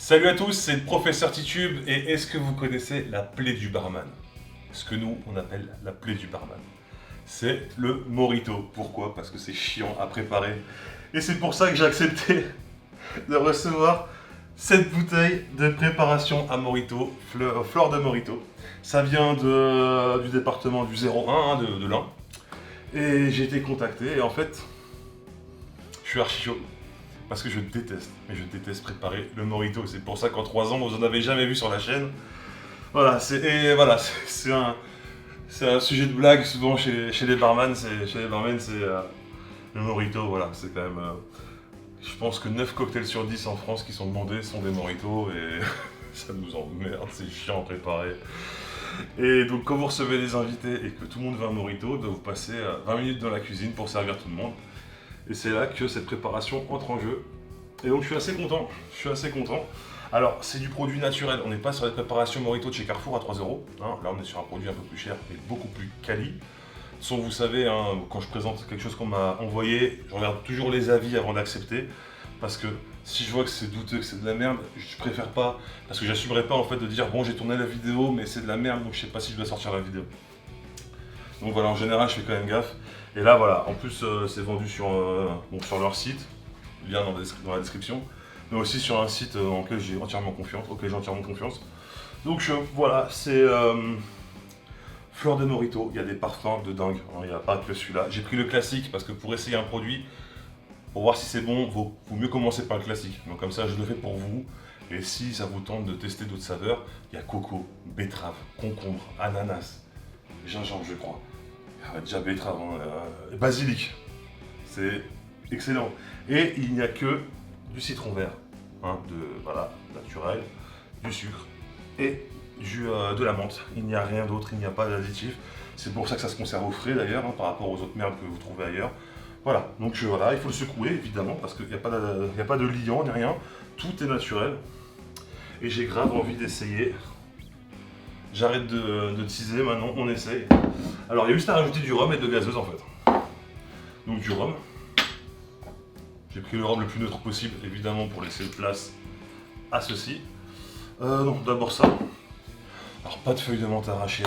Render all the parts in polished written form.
Salut à tous, c'est le professeur Titube et est-ce que vous connaissez la plaie du barman? Ce que nous on appelle la plaie du barman. C'est le mojito. Pourquoi? Parce que c'est chiant à préparer. Et c'est pour ça que j'ai accepté de recevoir cette bouteille de préparation à mojito, fleur de mojito. Ça vient du département du 01 de l'Ain. Et j'ai été contacté et en fait, je suis archi chaud. Parce que je déteste préparer le mojito. C'est pour ça qu'en 3 ans, vous en avez jamais vu sur la chaîne. Voilà, c'est un sujet de blague souvent chez les barman. C'est le mojito. Voilà, c'est quand même. Je pense que 9 cocktails sur 10 en France qui sont demandés sont des mojitos et ça nous emmerde, c'est chiant à préparer. Et donc, quand vous recevez des invités et que tout le monde veut un mojito, vous passez 20 minutes dans la cuisine pour servir tout le monde. Et c'est là que cette préparation entre en jeu. Et donc je suis assez content. Alors c'est du produit naturel, on n'est pas sur les préparations Mojito de chez Carrefour à 3 euros. Là on est sur un produit un peu plus cher mais beaucoup plus quali. Sans vous savez, quand je présente quelque chose qu'on m'a envoyé, je regarde toujours les avis avant d'accepter. Parce que si je vois que c'est douteux, que c'est de la merde, je préfère pas. Parce que j'assumerai pas en fait de dire bon j'ai tourné la vidéo mais c'est de la merde donc je sais pas si je dois sortir la vidéo. Donc voilà, en général je fais quand même gaffe. Et là voilà, en plus c'est vendu sur leur site, lien dans la description, mais aussi sur un site auquel j'ai entièrement confiance. Donc voilà, c'est fleur de mojito, il y a des parfums de dingue, il n'y a pas que celui-là. J'ai pris le classique parce que pour essayer un produit, pour voir si c'est bon, vaut mieux commencer par le classique. Donc comme ça je le fais pour vous, et si ça vous tente de tester d'autres saveurs, il y a coco, betterave, concombre, ananas, gingembre je crois. Déjà betterave, basilic, c'est excellent. Et il n'y a que du citron vert, naturel, du sucre et de la menthe. Il n'y a rien d'autre, il n'y a pas d'additif. C'est pour ça que ça se conserve au frais d'ailleurs, par rapport aux autres merdes que vous trouvez ailleurs. Voilà, donc il faut le secouer évidemment, parce qu'il n'y a pas de liant ni rien, tout est naturel. Et j'ai grave envie d'essayer. J'arrête de teaser, maintenant on essaye. Alors il y a juste à rajouter du rhum et de gazeuse en fait. Donc du rhum. J'ai pris le rhum le plus neutre possible, évidemment pour laisser place à ceci. Donc d'abord ça. Alors pas de feuilles de menthe arrachées,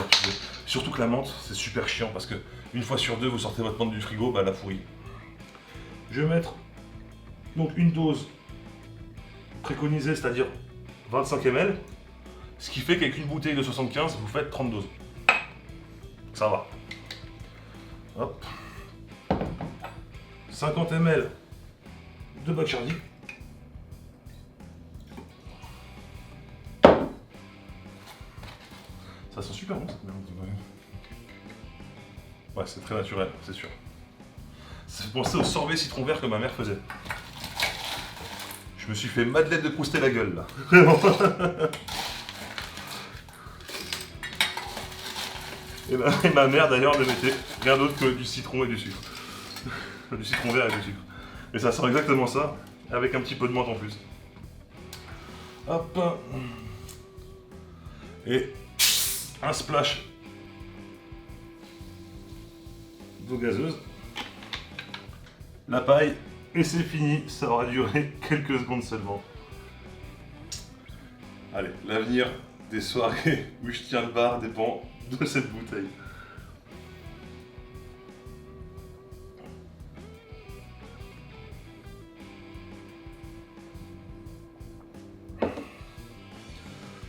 surtout que la menthe c'est super chiant parce que une fois sur deux vous sortez votre menthe du frigo, elle a pourri. Je vais mettre donc une dose préconisée, c'est-à-dire 25 ml. Ce qui fait qu'avec une bouteille de 75, vous faites 30 doses. Ça va. Hop. 50 ml de Bacardi. Ça sent super bon cette merde. Ouais, c'est très naturel, c'est sûr. Ça fait penser au sorbet citron vert que ma mère faisait. Je me suis fait Madeleine de Proustet la gueule là. Vraiment. Et ma mère d'ailleurs ne mettait rien d'autre que du citron et du sucre. Du citron vert et du sucre. Et ça sent exactement ça, avec un petit peu de menthe en plus. Hop. Et un splash d'eau gazeuse. La paille, et c'est fini, ça aura duré quelques secondes seulement. Allez, l'avenir des soirées où je tiens le bar dépend de cette bouteille.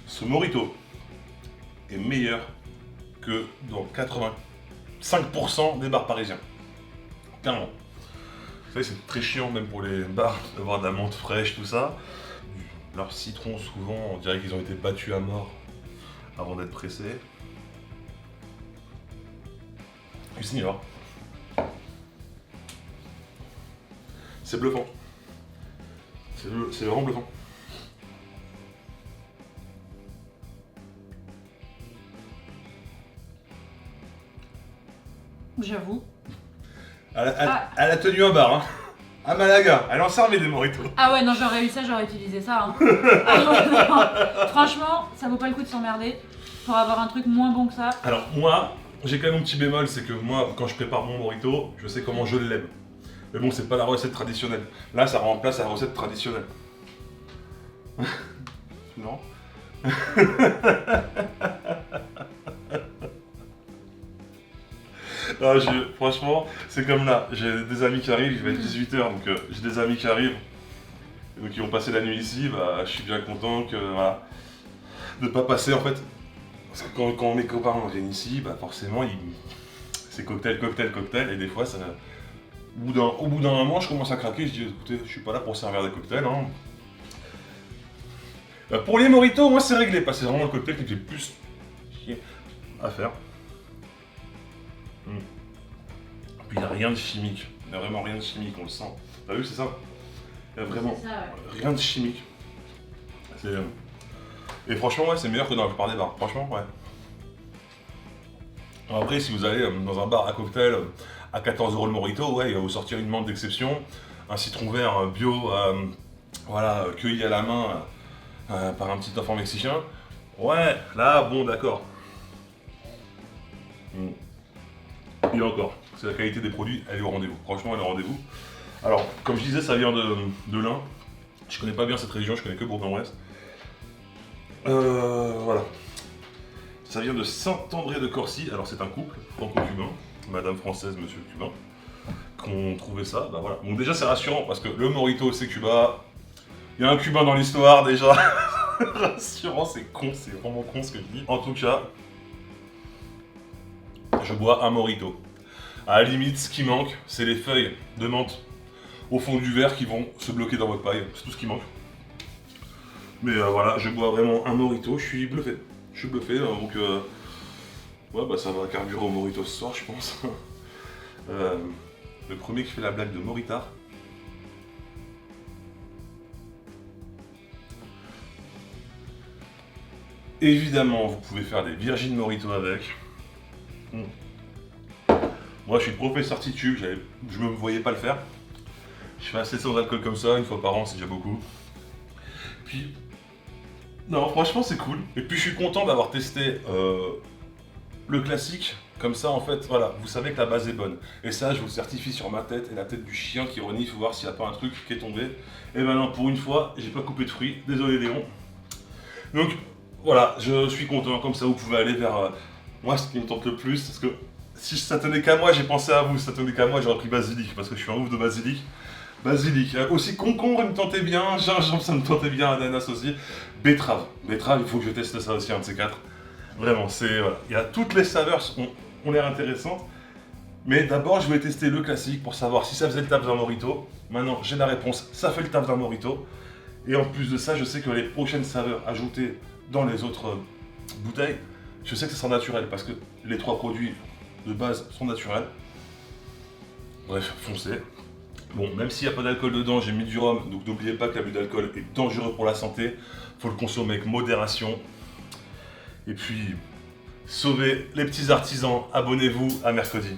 Ce mojito est meilleur que dans 85% des bars parisiens. Clairement. Vous savez, c'est très chiant même pour les bars d'avoir de la menthe fraîche, tout ça. Leur citron, souvent, on dirait qu'ils ont été battus à mort avant d'être pressés. Et c'est là. C'est bluffant. C'est vraiment bluffant. J'avoue. Elle a tenu un bar, hein. À Malaga, elle en servait des mojitos. Ah ouais, non, j'aurais eu ça, j'aurais utilisé ça. Hein. Ah non. Franchement, ça vaut pas le coup de s'emmerder pour avoir un truc moins bon que ça. Alors moi, j'ai quand même un petit bémol, c'est que moi, quand je prépare mon mojito, je sais comment je l'aime. Mais bon, c'est pas la recette traditionnelle. Là, ça remplace la recette traditionnelle. Non. Ah, franchement, c'est comme là, j'ai des amis qui arrivent, il va être 18h, donc j'ai des amis qui arrivent, donc ils vont passer la nuit ici, bah je suis bien content que, voilà, de pas passer en fait, parce que quand mes copains viennent ici, bah forcément, c'est cocktail, cocktail, cocktail, et des fois, ça, au bout d'un moment, je commence à craquer, je dis, écoutez, je suis pas là pour servir des cocktails, hein. Pour les mojitos, moi c'est réglé, parce que c'est vraiment le cocktail qui fait plus chier à faire. Puis il n'y a rien de chimique, il n'y a vraiment rien de chimique, on le sent. T'as vu, c'est ça? Il n'y a vraiment C'est ça, ouais. rien de chimique. Et franchement, ouais, c'est meilleur que dans la plupart des bars, franchement, ouais. Alors après, si vous allez dans un bar à cocktail à 14€ le mojito, ouais, il va vous sortir une menthe d'exception, un citron vert bio, voilà, cueilli à la main par un petit enfant mexicain. Ouais, là, bon, d'accord. Et encore, c'est la qualité des produits, elle est au rendez-vous. Franchement, elle est au rendez-vous. Alors, comme je disais, ça vient de l'Ain. Je connais pas bien cette région, je connais que Bourg-en-Bresse. Voilà. Ça vient de Saint-André de Corcy. Alors, c'est un couple franco-cubain, madame française, monsieur cubain, qu'on trouvait ça. Bah voilà. Donc, déjà, c'est rassurant parce que le mojito, c'est Cuba. Il y a un cubain dans l'histoire, déjà. Rassurant, c'est con, c'est vraiment con ce que je dis. En tout cas, je bois un mojito. À la limite, ce qui manque, c'est les feuilles de menthe au fond du verre qui vont se bloquer dans votre paille. C'est tout ce qui manque. Mais voilà, je bois vraiment un mojito, je suis bluffé. Je suis bluffé, donc ouais, bah ça va carburer au mojito ce soir, je pense. Le premier qui fait la blague de moritard. Évidemment, vous pouvez faire des Virgin Mojito avec. Moi, je suis professeur titube, je me voyais pas le faire. Je fais assez sans alcool comme ça, une fois par an, c'est déjà beaucoup. Puis, non, franchement, c'est cool. Et puis, je suis content d'avoir testé le classique. Comme ça, en fait, voilà, vous savez que la base est bonne. Et ça, je vous le certifie sur ma tête et la tête du chien qui renifle, voir s'il n'y a pas un truc qui est tombé. Et maintenant, pour une fois, j'ai pas coupé de fruits. Désolé, Léon. Donc, voilà, je suis content. Comme ça, vous pouvez aller vers moi, ce qui me tente le plus. Parce que si ça tenait qu'à moi, j'ai pensé à vous. Si ça tenait qu'à moi, j'aurais pris basilic. Parce que je suis un ouf de basilic. Basilic. Aussi concombre, il me tentait bien. Gingembre, ça me tentait bien. Ananas aussi. Betterave. Betterave, il faut que je teste ça aussi, un de ces quatre. Vraiment, c'est. Voilà. Il y a toutes les saveurs ont l'air intéressantes. Mais d'abord, je vais tester le classique pour savoir si ça faisait le taf d'un mojito. Maintenant, j'ai la réponse. Ça fait le taf d'un mojito. Et en plus de ça, je sais que les prochaines saveurs ajoutées dans les autres bouteilles, je sais que ça sera naturel parce que les trois produits de base sont naturels. Bref, foncez. Bon, même s'il n'y a pas d'alcool dedans, j'ai mis du rhum, donc n'oubliez pas que l'abus d'alcool est dangereux pour la santé. Faut le consommer avec modération. Et puis, sauvez les petits artisans, abonnez-vous à mercredi.